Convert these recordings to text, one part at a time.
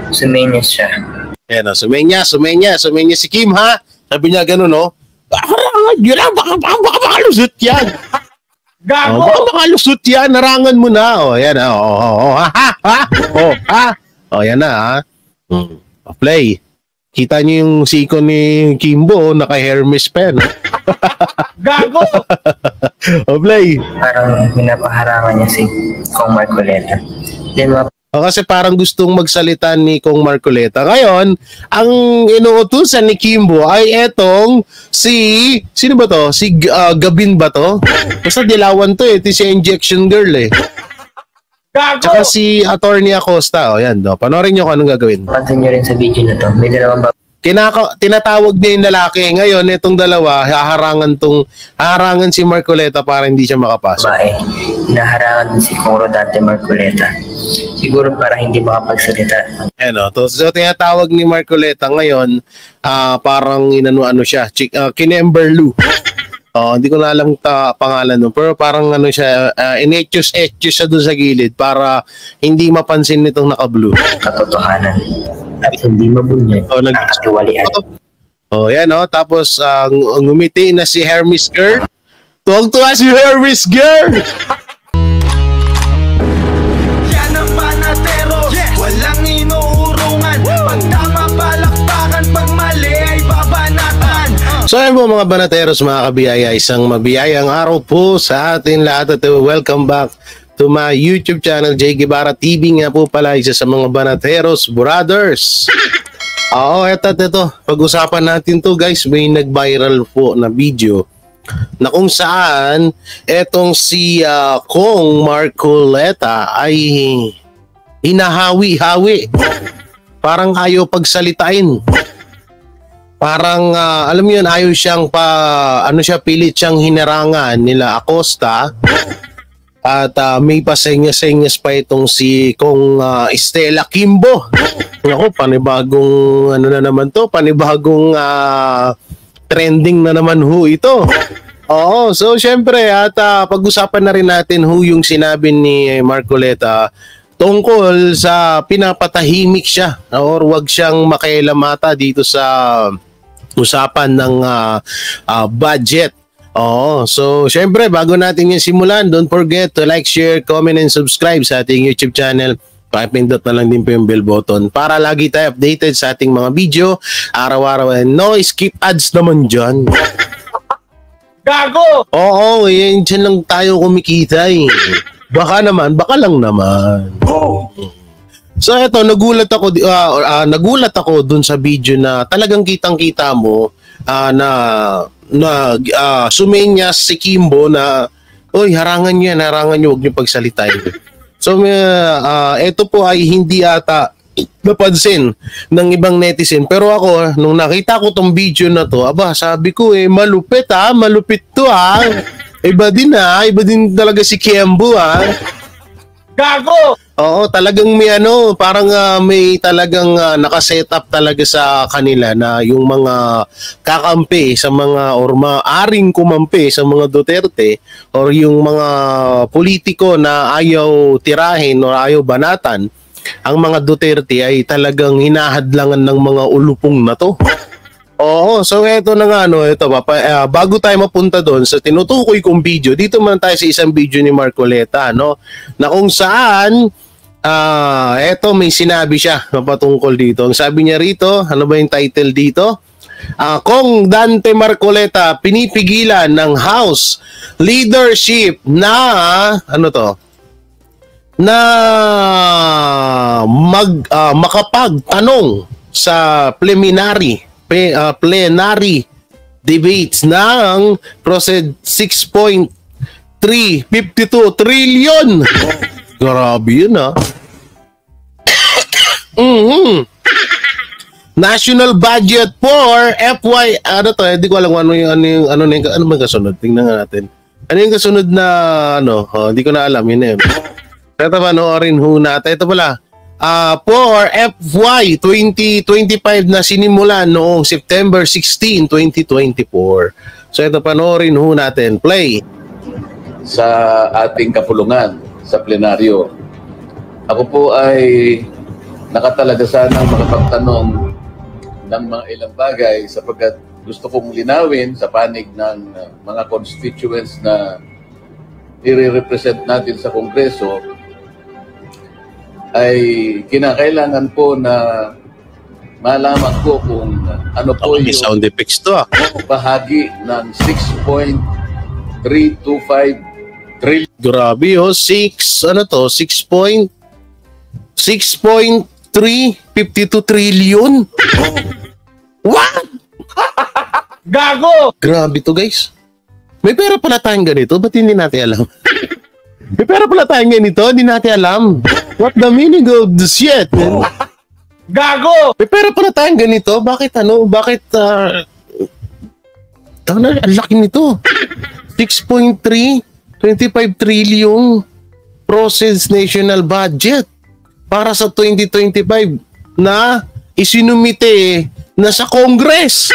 Sumenya siya. Ayan o, sumenya si Kim ha. Sabi niya gano'n no. Baka makalusot yan. Gago! Baka makalusot yan, narangan mo na. O, yan ha. O, yan na ha. Play. Kita niyo yung siko ni Kimbo, naka-Hermes pen. Gago! O, play. Parang pinapaharangan niya si Kong Marcoleta. Then, O, kasi parang gustong magsalita ni Kong Marcoleta. Ngayon, ang inuutusan ni Kimbo ay etong sino ba to? Si Gabin ba to? Basta dilawan to eh. Ito si Injection Girl eh. Gago! Tsaka si Attorney Acosta. O yan do. Panoorin nyo kung anong gagawin. pansin niyo rin sa video na to, may dalawang Tinatawag niya yung lalaki. Ngayon, itong dalawa, haharangan si Marcoleta para hindi siya makapasok. babae. Hinaharangan din si Kong Rodante Marcoleta. Siguro para hindi makapagsalita. Ano, so tinatawag ni Marcoleta ngayon, parang ano siya, Kinemberlu. Hindi ko na alam pangalan nun, pero parang ano siya, in-etchus siya doon sa gilid para hindi mapansin nitong naka-blue. Katotohanan. At hindi mabunyag ang katiwalian. Yan tapos ngumiti na si Hermes Girl. Tuwag-tuwa si Hermes Girl! Yan ang banatero, walang inuurungan. Pag tama palakpakan, pag mali ay babanatan. So ayun po mga banateros, mga kabiyaya, isang mabiyayang araw po sa atin lahat at welcome back to my YouTube channel, J. Guevara TV nga po pala, isa sa mga banateros brothers. Eto, pag-usapan natin to guys, may nag-viral po na video na kung saan etong si Kong Marcoleta ay hinahawi-hawi. Parang ayaw pagsalitain. Parang alam mo yun, ayaw siyang pilit siyang hinarangan nila Acosta. At may pasenyas-senyas pa itong si Kong Stella Kimbo. Ako, panibagong na naman to, panibagong trending na naman ito. Oo, so syempre at pag-usapan na rin natin yung sinabi ni Marcoleta tungkol sa pinapatahimik siya or wag siyang makialamata dito sa usapan ng budget. So syempre bago natin yung simulan, don't forget to like, share, comment, and subscribe sa ating YouTube channel. Pakipindot na lang din po yung bell button para lagi tayo updated sa ating mga video araw-araw. And no skip ads naman dyan. Gago! Oo, yan dyan lang tayo kumikita eh. Baka lang naman. So eto, nagulat ako dun sa video na talagang kitang-kita mo sumenyas si Kimbo na harangan niyo, huwag niyo pagsalitain. So ito po ay hindi ata napansin ng ibang netizen, pero ako nung nakita ko tong video na to, sabi ko malupit to iba din talaga si Kimbo Gago! Oo, talagang may parang may talagang nakaset up talaga sa kanila na yung mga kakampi sa mga or maaring kumampi sa mga Duterte or yung mga politiko na ayaw tirahin o ayaw banatan, ang mga Duterte ay talagang hinahadlangan ng mga ulupong na to. Oo, so eto na nga bago tayo mapunta doon sa tinutukoy kong video, dito man tayo sa isang video ni Marcoleta na kung saan eto may sinabi siya patungkol dito. Ang sabi niya rito, ano ba yung title dito? Kong Dante Marcoleta pinipigilan ng House leadership na makapagtanong sa plenary debates ng Prosed 6.352 trillion. Grabe yun National budget for FY hindi ko alam ano ba kasunod. Tingnan natin. Ano yung kasunod na hindi ko na alam yun Ito panoorin natin. Ito pala. For FY 2025 na sinimulan noong September 16, 2024. So ito panoorin natin. Play. Sa ating kapulungan sa plenaryo. Ako po ay nakatalaga sanang makapagtanong ng mga ilang bagay sapagkat gusto kong linawin sa panig ng mga constituents na i-represent natin sa Kongreso ay kinakailangan po na malaman ko kung ano po May yung sound effects to ah. bahagi ng 6.325 trillion. Grabe oh, 6.352 trillion. What? Gago! Grabe to guys. May pera pala tayong ganito, ba't hindi natin alam? May pera pala tayong ganito, hindi natin alam. What the meaning of the shit, man? Gago! May pera pala tayong ganito, bakit ang laki nito. 6.325 trillion processed national budget para sa 2025 na isinumite na sa Congress.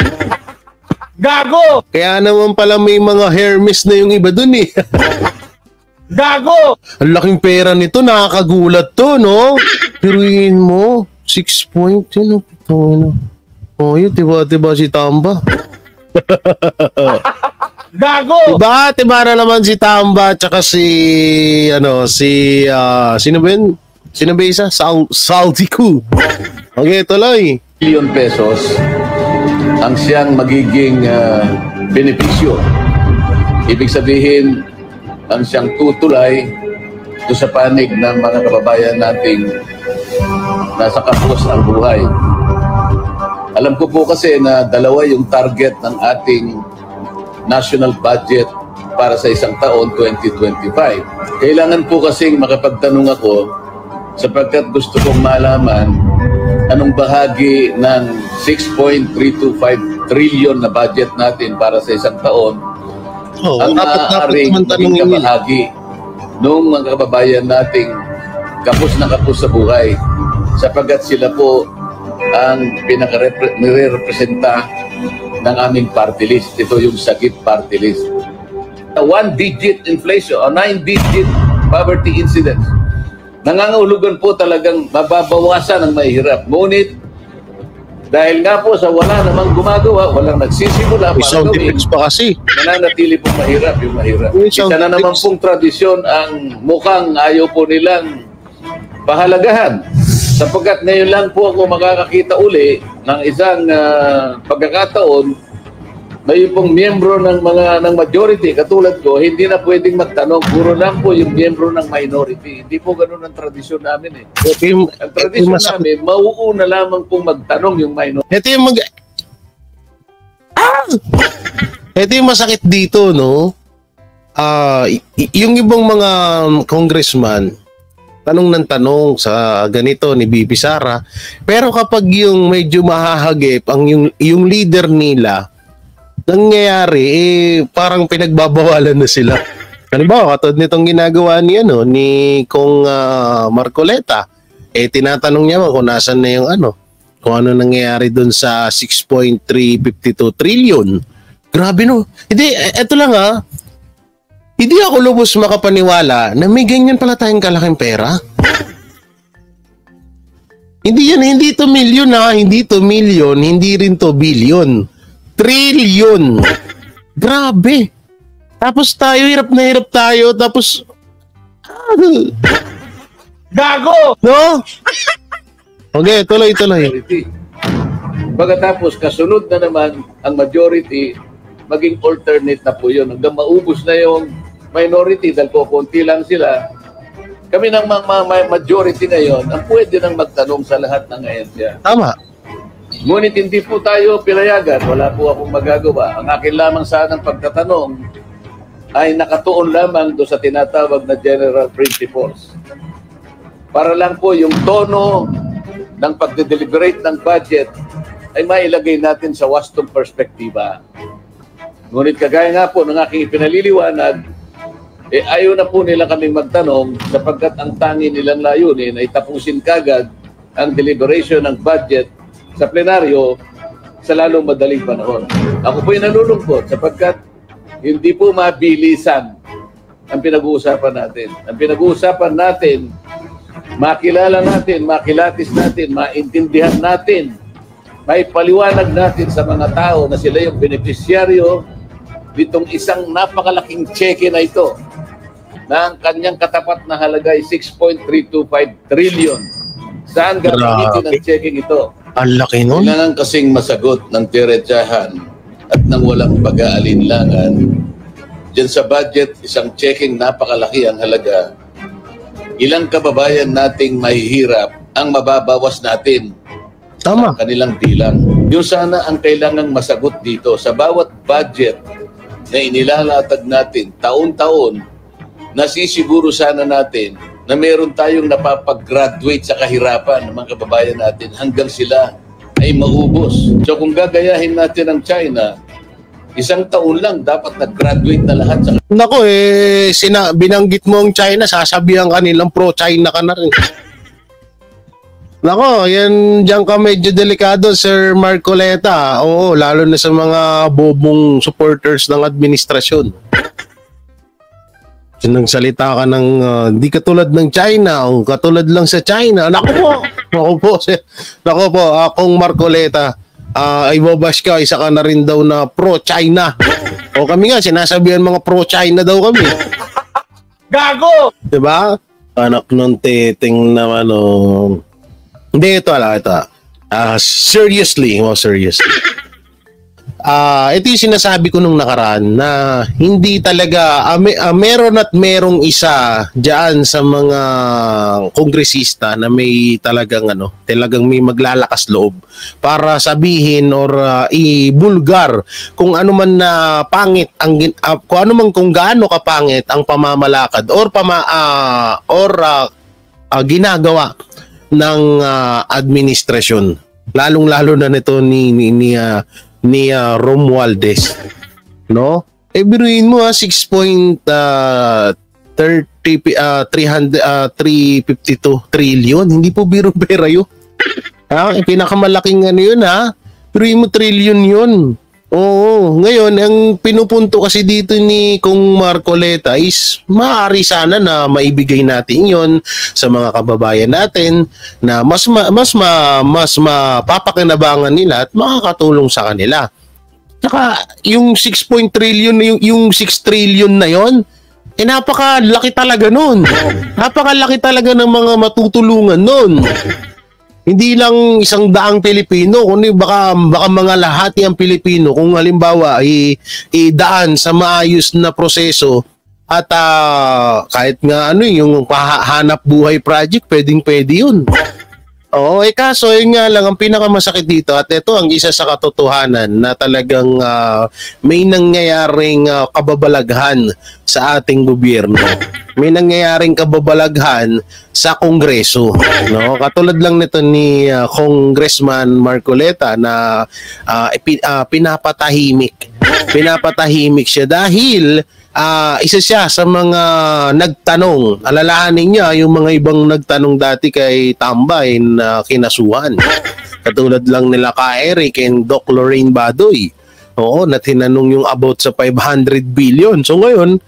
Gago! Kaya naman pala may mga Hermes na yung iba dun eh. Gago! Ang laking pera nito, nakakagulat to, no? Piruin mo, 6 point, yun, ano? Oh, yun, tiba si Tamba. Gago! Tiba na naman si Tamba, tsaka sino ba yun? Sino ba isa? Saldico. Okay, tuloy. Billion pesos ang siyang magiging benepisyo. Ibig sabihin, ang siyang tutulay do sa panig ng mga kababayan nating nasa kapos ang buhay. Alam ko po kasi na dalawa yung target ng ating national budget para sa isang taon, 2025. Kailangan po kasing makapagtanong ako sapagkat gusto kong malaman anong bahagi ng 6.325 trillion na budget natin para sa isang taon ang maaaring maging kabahagi ng mga kababayan nating kapos na kapos sa buhay sapagkat sila po ang pinaka-representa ng aming party list. Ito yung Sagip party list. 1-digit inflation o 9-digit poverty incidence. Nangangahulugan po talagang mababawasan ang mahihirap. Ngunit dahil nga po sa wala namang gumagawa, walang nagsisimula May para sound gawin, effects pa kasi. nananatili pong mahirap yung mahirap. May sound Isa na naman effects. pong tradisyon ang mukhang ayaw po nilang pahalagahan. Sapagkat ngayon lang po ako makakakita uli ng isang pagkakataon na yung pong miyembro ng majority katulad ko, hindi na pwedeng magtanong. Puro lang po yung miyembro ng minority. Hindi po ganun ang tradisyon namin eh. Ang tradisyon namin, mauuna lamang pong magtanong yung minority. Ito yung masakit dito, no? Yung ibang mga congressman, tanong ng tanong sa ganito ni Bibi Sara. Pero kapag yung medyo mahahagip, yung leader nila, nangyayari, parang pinagbabawalan na sila. Ano ba, katulad nitong ginagawa ni Kong Marcoleta, tinatanong niya kung nasan na yung kung ano nangyayari dun sa 6.352 trillion. Grabe no. Hindi, eto lang hindi ako lubos makapaniwala na may ganyan pala tayong kalaking pera. Hindi to milyon hindi to million, hindi rin to billion. Trillion. Grabe. Tapos tayo, hirap na hirap tayo, tapos Gago! no? Okay, tuloy. Majority. Pagkatapos, kasunod na naman ang majority, maging alternate na po yun. Hanggang maubos na yung minority dahil po konti lang sila. Kami ng majority ngayon ang pwede nang magtanong sa lahat ng ahensya. Tama. Ngunit hindi po tayo pinayagan. Wala po akong magagawa. Ang akin lamang sanang pagtatanong ay nakatuon lamang do sa tinatawag na general principles. Para lang po yung tono ng pagde-deliberate ng budget ay mailagay natin sa wastong perspektiba. Ngunit kagaya nga po ng aking ipinaliliwanag, ayaw na po nila kaming magtanong sapagkat ang tangi nilang layunin ay tapusin kagad ang deliberation ng budget sa plenaryo sa lalong madaling panahon. Ako po'y nalulungkot sapagkat hindi po mabilisan ang pinag-uusapan natin. Ang pinag-uusapan natin makilala natin, makilatis natin, maintindihan natin, may paliwanag natin sa mga tao na sila yung benepisyaryo nitong isang napakalaking cheque na ito na ang kanyang katapat na halaga ay 6.325 trillion. Saan gagamitin ang cheque ito? Ang laki nun. Kailangan kasing masagot ng diretsahan at nang walang pag-aalinlangan. Diyan sa budget, isang checking napakalaki ang halaga. Ilang kababayan nating mahihirap ang mababawas natin Tama. sa kanilang bilang. Yung sana ang kailangang masagot dito sa bawat budget na inilalatag natin taon-taon, nasisiguro sana natin na meron tayong napapag-graduate sa kahirapan ng mga kababayan natin hanggang sila ay maubos. So kung gagayahin natin ang China, isang taon lang dapat nag-graduate na lahat sa Nako binanggit mo ang China, sasabihan ka nilang pro-China ka na rin. Nako, yan diyan ka medyo delikado, Sir Marcoleta. Oo, lalo na sa mga bobong supporters ng administrasyon. Nagsalita ka ng di katulad ng China o katulad lang sa China. Nako po, akong Marcoleta. Ibabash ka, isa ka na rin daw na pro-China. O kami nga, sinasabihan mga pro-China daw kami. Gago! Diba? Anak nung titing naman, Hindi, ito. Seriously. Ito yung sinasabi ko nung nakaraan na hindi talaga, merong isa dyan sa mga kongresista na may talagang may maglalakas loob para sabihin or ibulgar kung ano man na pangit kung gaano kapangit ang pamamalakad or ginagawa ng administrasyon, lalong-lalo na nito ni Romualdez, no? Biruin mo 352 trillion, hindi po biro pera yun. Pinakamalaking yun biruin mo trillion yun. Oo, ngayon ang pinupunto kasi dito ni Kung Marcoleta is maaari sana na maibigay natin yon sa mga kababayan natin na mas mapapakinabangan nila at makakatulong sa kanila. Saka yung 6 trillion yung 6 trillion na yon, napakalaki talaga nun. Napakalaki talaga ng mga matutulungan nun. Hindi lang 100 Pilipino, kundi baka mga lahat yung Pilipino kung halimbawa idaan sa maayos na proseso at kahit nga yung hanap buhay project, pwede yun. Oo, kaso yun nga lang ang pinakamasakit dito at ito ang isa sa katotohanan na talagang may nangyayaring kababalaghan sa ating gobyerno. May nangyayaring kababalaghan sa Kongreso, no? Katulad lang nito ni Congressman Marcoleta na pinapatahimik siya dahil isa siya sa mga nagtanong. Alalahanin niya yung mga ibang nagtanong dati kay Tambay na kinasuhan. Katulad lang nila ka Eric and Doc Lorraine Badoy. Oo, na tinanong yung about sa 500 billion. So ngayon,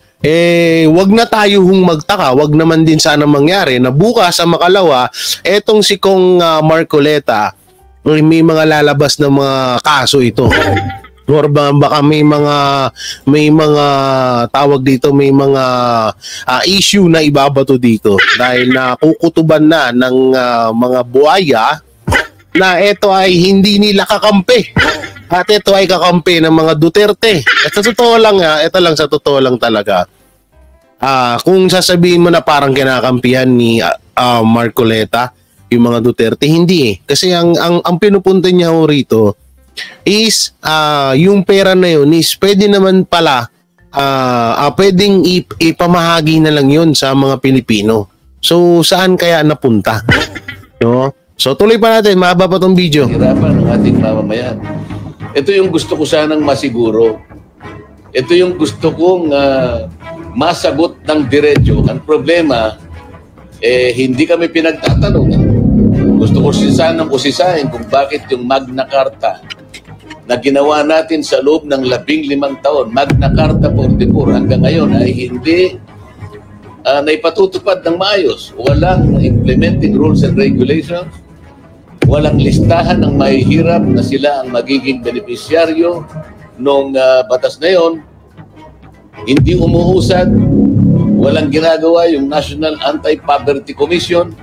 wag na tayo magtaka, wag naman din sana mangyari na bukas sa makalawa, etong si Kong Marcoleta, may mga lalabas na mga kaso ito. Or baka may mga tawag dito, may mga issue na ibabato dito dahil nakukutuban na ng mga buhaya na ito ay hindi nila kakampi. At ito ay kakampi ng mga Duterte. At sa totoo lang ito lang sa totoo lang talaga. Kung sasabihin mo na parang kinakampihan ni Marcoleta yung mga Duterte, hindi Kasi ang pinupunta niya rito is yung pera na yun is pwede naman pala pwedeng ipamahagi na lang yun sa mga Pilipino. So saan kaya napunta? No? So tuloy pa natin, mahaba pa tong video. hirapan ng ating mamamayan. Ito yung gusto ko sanang masiguro. Ito yung gusto kong masagot ng diretso. Ang problema, hindi kami pinagtatanong. Gusto ko sanang usisahin kung bakit yung Magna Carta na ginawa natin sa loob ng 15 taon, Magna Carta 44 hanggang ngayon ay hindi na ipatutupad ng maayos. Walang implementing rules and regulations, walang listahan ng mahihirap na sila ang magiging benepisyaryo ng batas na yon, hindi umuusad, walang ginagawa yung National Anti-Poverty Commission,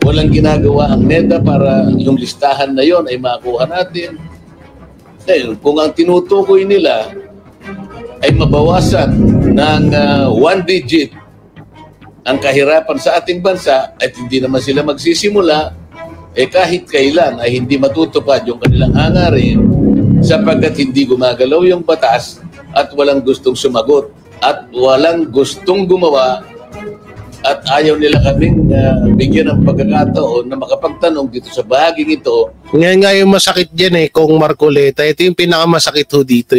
walang ginagawa ang NEDA para yung listahan na yon ay makuha natin. Dahil kung ang tinutukoy nila ay mabawasan ng 1 digit ang kahirapan sa ating bansa at hindi naman sila magsisimula, kahit kailan ay hindi matutupad yung kanilang hangarin sapagkat hindi gumagalaw yung batas at walang gustong sumagot at walang gustong gumawa at ayaw nila kaming bigyan ng pagkakataon na makapagtanong dito sa bahaging ito. Ngayon nga yung masakit dyan Kong Marcoleta, ito yung pinakamasakit ho dito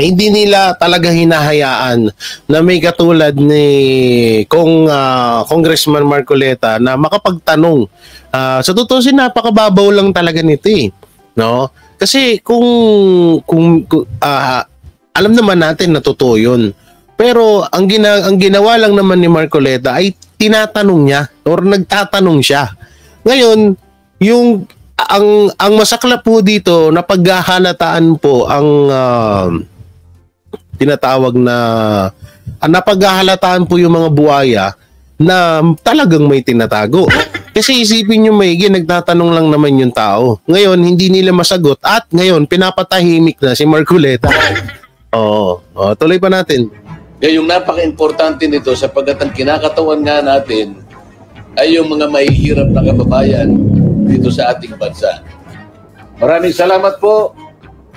hindi nila talaga hinahayaan na may katulad ni Congressman Marcoleta na makapagtanong. Sa totoo napakababaw lang talaga nito no? Kasi kung alam naman natin na totoo yun. Pero ang ginawa lang naman ni Marcoleta ay tinatanong niya or nagtatanong siya. Ngayon, yung ang masaklap po dito na paghahalataan po ang tinatawag na napaghahalataan po yung mga buhaya na talagang may tinatago. Kasi isipin nyo nagtatanong lang naman yung tao. Ngayon, hindi nila masagot at ngayon, pinapatahimik na si Marcoleta. Tuloy pa natin. Yung napaka-importante nito sapagkat ang kinakatawan nga natin ay yung mga mahihirap na kababayan dito sa ating bansa. Maraming salamat po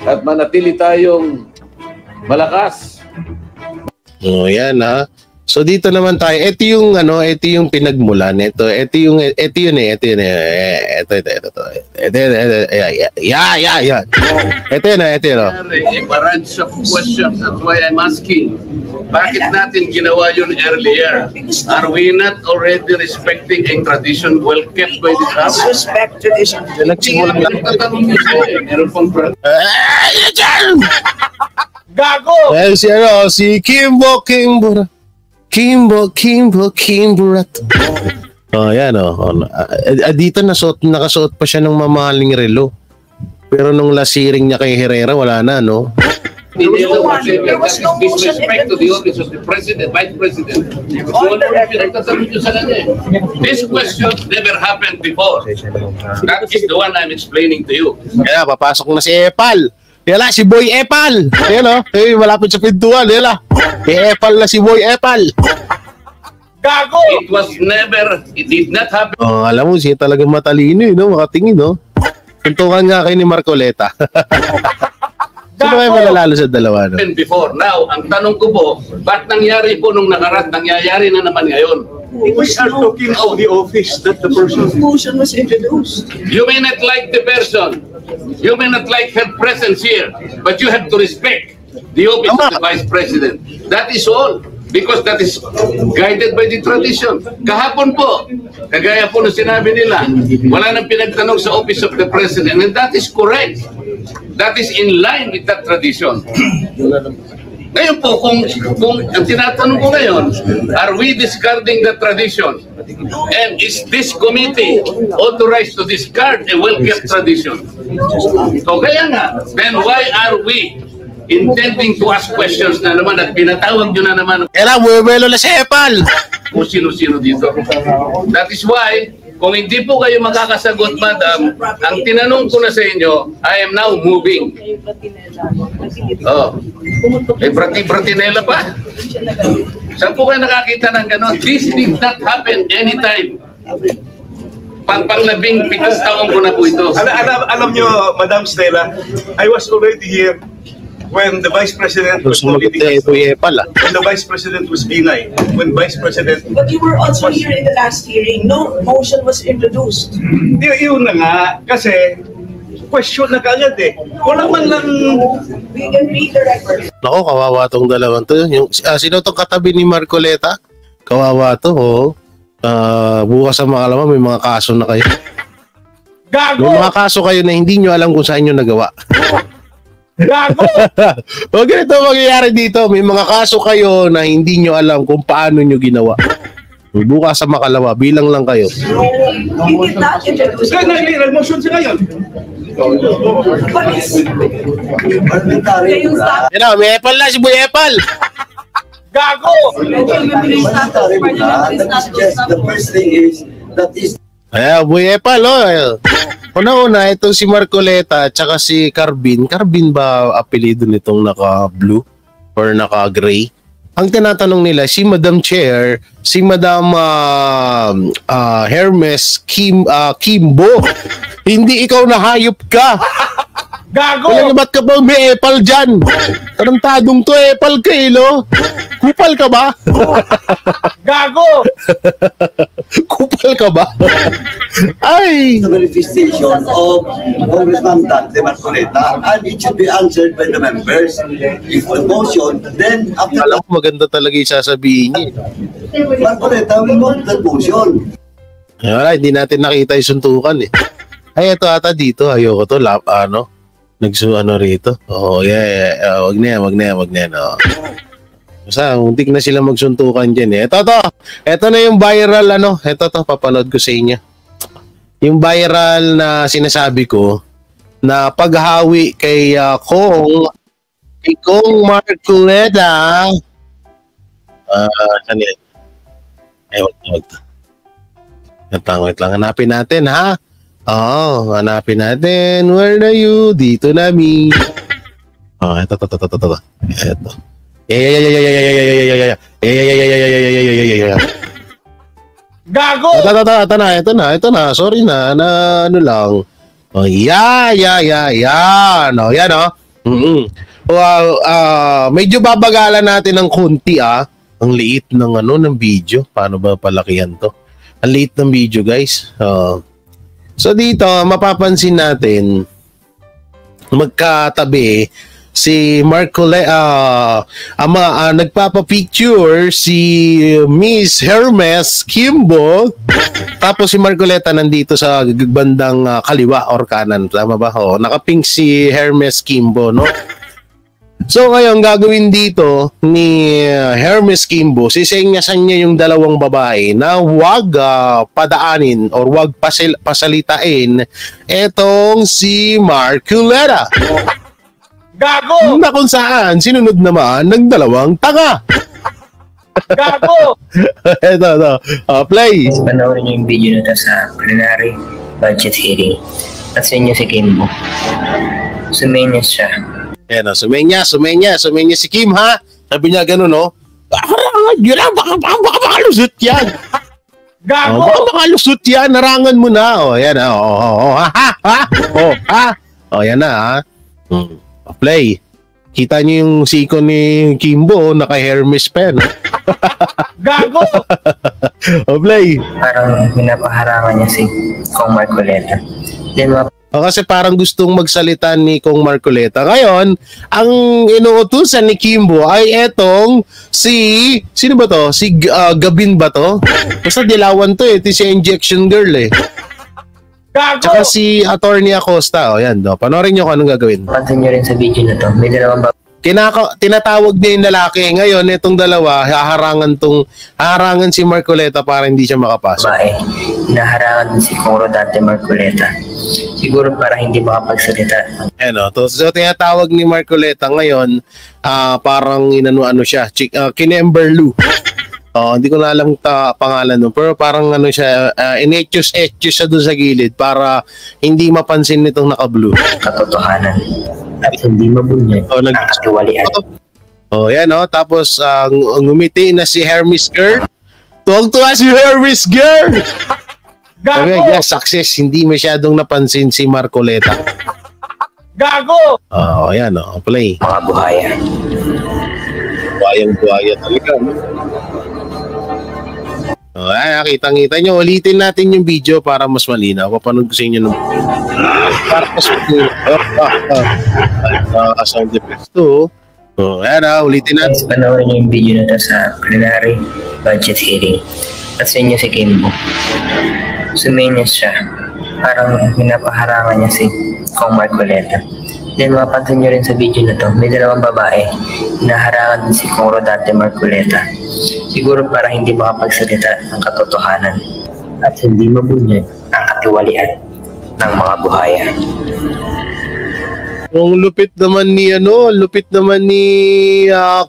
at manatili tayong malakas. Yan So dito naman tayo. Ito yung pinagmulan. Ito yun. Ito yun. A barrage of questions. That's why I'm asking. Bakit natin ginawa yun earlier? Are we not already respecting a tradition well kept by the house? Respect tradition. Nagsimulang lang. Meron pang Gago! Si Kimbo yan dito nakasuot pa siya ng mamahaling relo. Pero nung lasiring niya kay Herrera, wala na, no? There was no motion disrespect to the office of the president, vice president. This question never happened before. That is the one I'm explaining to you. Kaya papasok na si Epal. Yala, si Boy Epal. Yan malapit sa pintuan. Yala, Epal na si Boy Epal. Gago! It did not happen. Alam mo, siya talagang matalino, no? Makatingin, no? Tuntungan nga kayo ni Marcoleta. Sino kayo malalalo sa dalawa, no? Before. Now, ang tanong ko po, ba't nangyari po nung nakaraan, nangyayari na naman ngayon? We are talking of the office that the person... motion was introduced. You may not like the person. You may not like her presence here, but you have to respect the office of the Vice President. That is all. Because that is guided by the tradition. Kahapon po, kagaya po na sinabi nila, wala nang pinagtanong sa office of the President, and that is correct. That is in line with that tradition. Ngayon po, kung ang tinatanong ko ngayon, are we discarding the tradition? And is this committee authorized to discard a well-kept tradition? So kaya nga, then why are we intending to ask questions na naman at pinatawag nyo na naman buwelo na si Epal. kung sino-sino dito? That is why, kung hindi po kayo makakasagot, madam, ang tinanong ko na sa inyo, I am now moving. Bratinela pa? Saan po kayo nakakita ng gano'n? This did not happen anytime. Pang-labing 7 taong ko na po ito. Alam nyo, Madam Stella, I was already here when the Vice President was Sumagot na Epal, when the Vice President was Binay, when Vice President... But you were also here in the last hearing. No motion was introduced. Yun na nga, kasi question na kaagad Wala man lang... We can read the record. Nako, kawawa tong dalawang to. Sino tong katabi ni Marcoleta? Kawawa to, bukas sa mga alaman, may mga kaso na kayo. Gago! May mga kaso kayo na hindi nyo alam kung saan nyo nagawa. Gago! O ganito mangyayari dito. May mga kaso kayo na hindi nyo alam kung paano nyo ginawa. Bukas sa makalawa, bilang lang kayo. He did not introduce. Kaya nag-motion siya ngayon. What is? Yung staff, Yan o, may epal na si Boy Epal. Gago! The first thing is that is Ayan, Boy Epal, oh. Una-una, itong si Marcoleta at saka si Carbin. Carbin ba apelido nitong naka-blue or naka-gray? Ang tinatanong nila, si Madam Chair, si Madam Hermes Kimbo. Hindi ikaw nahayop ka. Gago! Kaya ba't ka ba may epal dyan? Tarantadong to, epal ka eh, no? Kupal ka ba? Gago! Kupal ka ba? Ay! the manifestation of Congressman Dante Marcoleta, and it should be answered by the members. If a motion, then after Alam ko maganda talaga yung sasabihin niya. Marcoleta will vote that motion. Ay, wala, hindi natin nakita yung suntukan eh. Ay, ito ata dito. Ayoko to. Ano rito. Oh, yeah. Wag na yan. Oh. Basta, muntik na sila magsuntukan dyan eh. Ito na yung viral Ito papanood ko sa inyo. Yung viral na sinasabi ko na paghawi kay Kong Marcoleta. Saan yan? Ay, wag. Wait lang. Hanapin natin, ha? Oo, hanapin natin. Where are you? Dito na, mi. Oh, ito. Ito. Gago! Ito na. Sorry na ano lang. Oh, yan. Oh, yan, oh. Well, medyo babagalan natin ng konti, Ang liit ng ng video. Paano ba palakihan to? Ang liit ng video, guys. So dito, mapapansin natin magkatabi si Marcoleta, nagpapapicture si Miss Hermes Kimbo, tapos si Marcoleta nandito sa bandang kaliwa or kanan, tama ba? Nakapink si Hermes Kimbo, no? So ngayon gagawin dito ni Hermes Kimbo, sisenyasan niya yung dalawang babae na wag padaanin or wag pasalitain etong si Marcoleta. Gago! Na kung saan sinunod naman ng dalawang tanga. Gago! Ito. Play. Panoorin niyo yung video na to sa plenary budget hearing. At sa inyo si Kimbo. Sumenyas siya. Ayan, sumenya si Kim, ha? Sabi niya gano'n, no? Yun lang, baka makalusot yan. Gago! Baka makalusot yan, narangan mo na. Yan, yan na, ha? Play. Kita niyo yung siko ni Kimbo, naka-Hermes pen. Gago! Play. Parang pinapaharangan niya si Kong Marcoleta. Then Kasi parang gustong magsalita ni Kong Marcoleta. Ngayon, ang inuutusan ni Kimbo ay etong sino ba to? Si Gabin ba to? Basta dilawan to eh. Ito si injection girl eh. Gago! Tsaka si Attorney Acosta. Yan. Panoorin nyo kung anong gagawin. pansin niyo rin sa video na to, may dalawang Tinatawag niya yung lalaki. Ngayon, itong dalawa, haharangan si Marcoleta para hindi siya makapasok. babae. Hinaharangan din si Kong Rodante Marcoleta. Siguro para hindi makapagsalita. So tinatawag ni Marcoleta ngayon, parang inano siya, Kinemberlu. Hindi ko na alam pangalan nun, pero parang siya, in-etchus siya doon sa gilid para hindi mapansin nitong naka-blue. Katotohanan. At hindi mabunyag. Nakakaliwalian. Yan tapos ngumiti na si Hermes Girl. Tuwag-tuwa si Hermes Girl! Gago! Yes, success. Hindi masyadong napansin si Marcoleta. Gago! Yan play. Mga buhaya. Buhayang-buhaya talaga. Kitang-kita nyo. Ulitin natin yung video para mas malinaw. Papanood ko sa inyo ng para mas sound effects to. Ulitin natin. Panoorin niyo yung video na to sa plenary budget hearing. At sa inyo si Kimbo. Sumenyas siya. Parang pinapaharangan niya si Kong Marcoleta. Then mapansin nyo rin sa video na to, may dalawang babae. Hinaharangan din si Kong Rodante Marcoleta. Siguro para hindi makapagsalita ng katotohanan at hindi mabunyag ang katiwalian ng mga buhaya. Ang lupit naman ni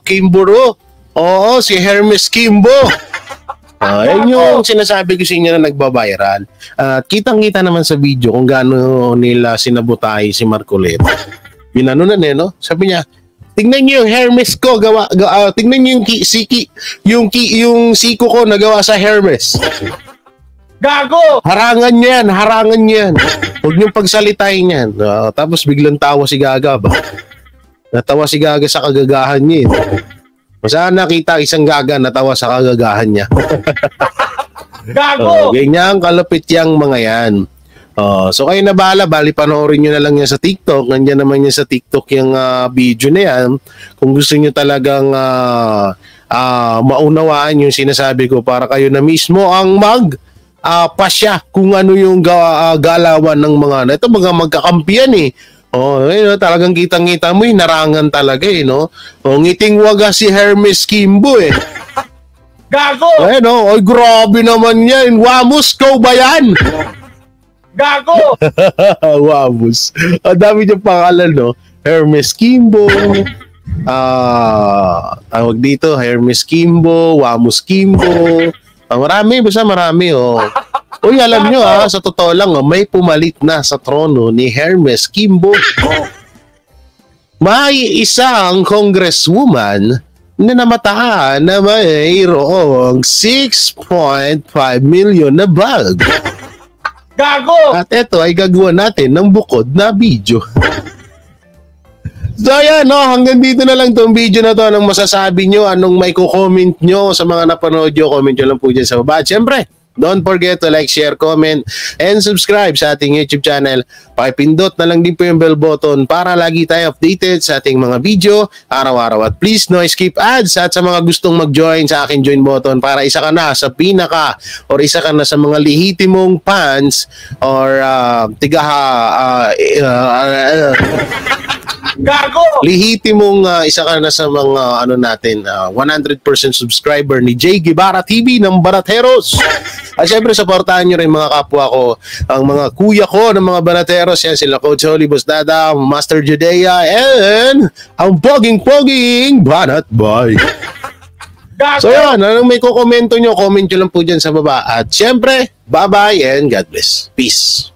Kimboro. Oo, si Hermes Kimbo. Yan yung sinasabi ko sa inyo na nagbabiral. At kitang-kita naman sa video kung gaano nila sinabutahe si Marcoleta. Ginano na no? Sabi niya, tingnan niyo yung Hermes ko, tingnan niyo yung siko ko na gawa sa Hermes. Gago! Harangan yan. Huwag niyong pagsalitain yan. Tapos biglang tawa si Gaga ba? Natawa si Gaga sa kagagahan niya. Saan nakita isang Gaga natawa sa kagagahan niya? Gago! Ganyan kalapit yang mga yan. So kayo na bahala, bali panoorin nyo na lang yan sa TikTok. Nandiyan naman yan sa TikTok yung video na yan. Kung gusto nyo talagang maunawaan yung sinasabi ko para kayo na mismo ang pasya kung ano yung galawan ng mga ito mga magkakampiyan eh. Talagang kitang-kita mo narangan talaga no. Ngiting waga si Hermes Kimbo eh. Gago! Oy grabe naman yan. Wamos ko ba yan? Gago! Wamos. Ang dami niyang pangalan no. Hermes Kimbo. Tawag dito Hermes Kimbo, Wamos Kimbo. Marami, basta marami Uy, alam nyo sa totoo lang may pumalit na sa trono ni Hermes Kimbo. May isang congresswoman na namatahan na mayroong 6.5 million na bag. Gago! At ito ay gagawa natin ng bukod na video. So ayan, hanggang dito na lang tong video na to. Anong masasabi nyo? Anong may comment nyo sa mga napanood nyo? Comment nyo lang po dyan sa baba. At syempre, don't forget to like, share, comment, and subscribe sa ating YouTube channel. Pakipindot na lang din po yung bell button para lagi tayo updated sa ating mga video araw-araw. At please no skip ads. At sa mga gustong mag-join sa aking join button para isa ka na sa pinaka or isa ka na sa mga lihitimong fans or Gago! Lihitimong isa ka na sa mga 100% subscriber ni Jay Guevara TV ng Banateros. At syempre supportahan nyo rin mga kapwa ko, ang mga kuya ko ng mga Banateros. Yan sila Coach Holly Bosdada, Master Judea, and ang poging Banat Boy. So yan, anong may kukomento nyo, comment nyo lang po dyan sa baba. At syempre, bye-bye and God bless. Peace.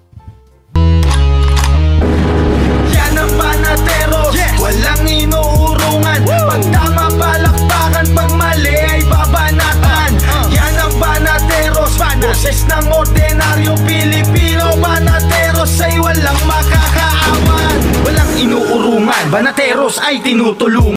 Walang inuurungan. Pag tama palakpakan, pag mali ay babanatan. Yan ang Banateros, boses ng ordinaryong Pilipino. Banateros ay walang makakaawan. Walang inuurungan, Banateros ay tinutulungan.